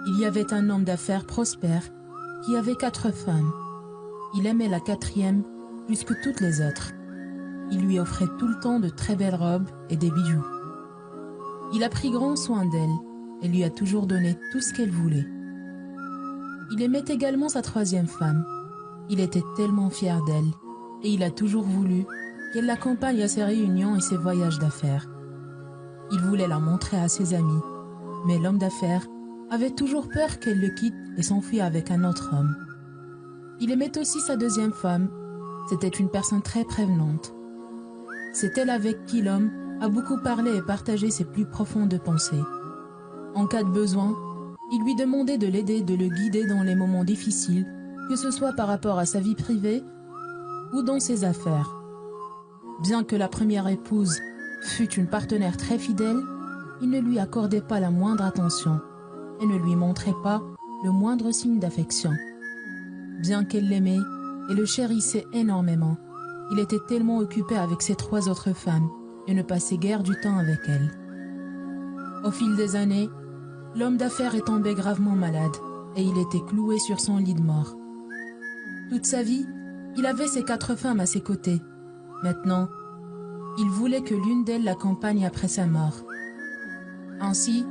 Il y avait un homme d'affaires prospère qui avait 4 femmes. Il aimait la 4e plus que toutes les autres. Il lui offrait tout le temps de très belles robes et des bijoux. Il a pris grand soin d'elle et lui a toujours donné tout ce qu'elle voulait. Il aimait également sa 3e femme. Il était tellement fier d'elle et il a toujours voulu qu'elle l'accompagne à ses réunions et ses voyages d'affaires. Il voulait la montrer à ses amis, mais l'homme d'affaires avait toujours peur qu'elle le quitte et s'enfuit avec un autre homme. Il aimait aussi sa 2e femme. C'était une personne très prévenante. C'est elle avec qui l'homme a beaucoup parlé et partagé ses plus profondes pensées. En cas de besoin, il lui demandait de l'aider, de le guider dans les moments difficiles, que ce soit par rapport à sa vie privée ou dans ses affaires. Bien que la première épouse fût une partenaire très fidèle, il ne lui accordait pas la moindre attention et ne lui montrait pas le moindre signe d'affection. Bien qu'elle l'aimait et le chérissait énormément, il était tellement occupé avec ses 3 autres femmes et ne passait guère du temps avec elles. Au fil des années, l'homme d'affaires est tombé gravement malade et il était cloué sur son lit de mort. Toute sa vie, il avait ses 4 femmes à ses côtés. Maintenant, il voulait que l'une d'elles l'accompagne après sa mort. Ainsi,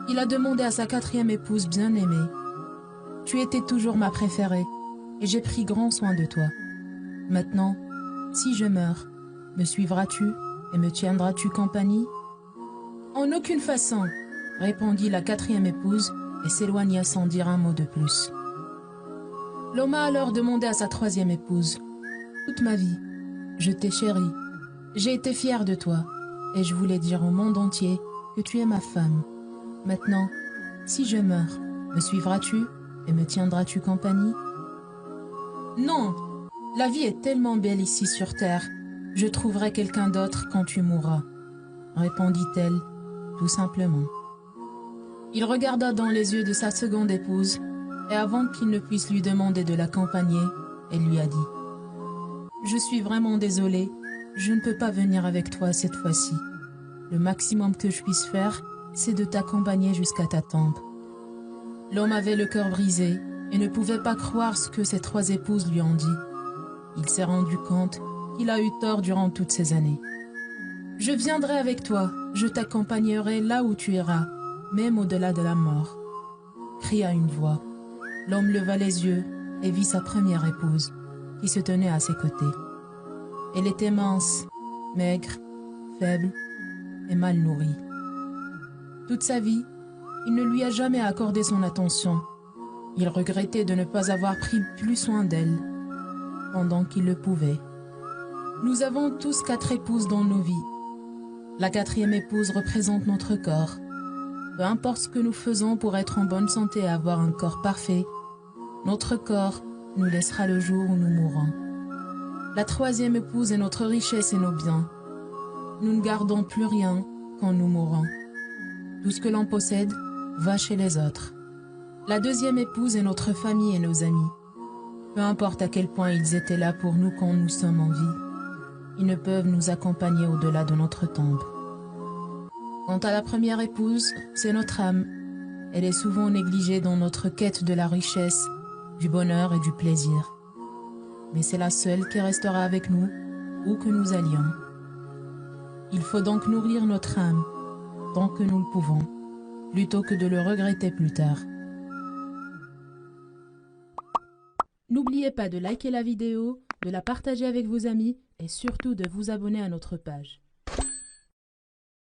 il a demandé à sa 4e épouse bien-aimée: « Tu étais toujours ma préférée et j'ai pris grand soin de toi. Maintenant, si je meurs, me suivras-tu et me tiendras-tu compagnie ?» « En aucune façon, » répondit la 4e épouse et s'éloigna sans dire un mot de plus. L'homme a alors demandé à sa 3e épouse: « Toute ma vie, je t'ai chérie, j'ai été fier de toi et je voulais dire au monde entier que tu es ma femme. Maintenant, si je meurs, me suivras-tu et me tiendras-tu compagnie ?»« Non, la vie est tellement belle ici sur terre, je trouverai quelqu'un d'autre quand tu mourras, » répondit-elle tout simplement. Il regarda dans les yeux de sa 2e épouse et avant qu'il ne puisse lui demander de l'accompagner, elle lui a dit: « Je suis vraiment désolée, je ne peux pas venir avec toi cette fois-ci. Le maximum que je puisse faire, c'est de t'accompagner jusqu'à ta tombe. » L'homme avait le cœur brisé et ne pouvait pas croire ce que ses 3 épouses lui ont dit. Il s'est rendu compte qu'il a eu tort durant toutes ces années. « Je viendrai avec toi, je t'accompagnerai là où tu iras, même au-delà de la mort, » cria une voix. L'homme leva les yeux et vit sa 1re épouse, qui se tenait à ses côtés. Elle était mince, maigre, faible et mal nourrie. Toute sa vie, il ne lui a jamais accordé son attention. Il regrettait de ne pas avoir pris plus soin d'elle, pendant qu'il le pouvait. Nous avons tous 4 épouses dans nos vies. La 4e épouse représente notre corps. Peu importe ce que nous faisons pour être en bonne santé et avoir un corps parfait, notre corps nous laissera le jour où nous mourrons. La 3e épouse est notre richesse et nos biens. Nous ne gardons plus rien quand nous mourrons. Tout ce que l'on possède va chez les autres. La 2e épouse est notre famille et nos amis. Peu importe à quel point ils étaient là pour nous quand nous sommes en vie, ils ne peuvent nous accompagner au-delà de notre tombe. Quant à la 1re épouse, c'est notre âme. Elle est souvent négligée dans notre quête de la richesse, du bonheur et du plaisir. Mais c'est la seule qui restera avec nous, où que nous allions. Il faut donc nourrir notre âme, tant que nous le pouvons, plutôt que de le regretter plus tard. N'oubliez pas de liker la vidéo, de la partager avec vos amis et surtout de vous abonner à notre page.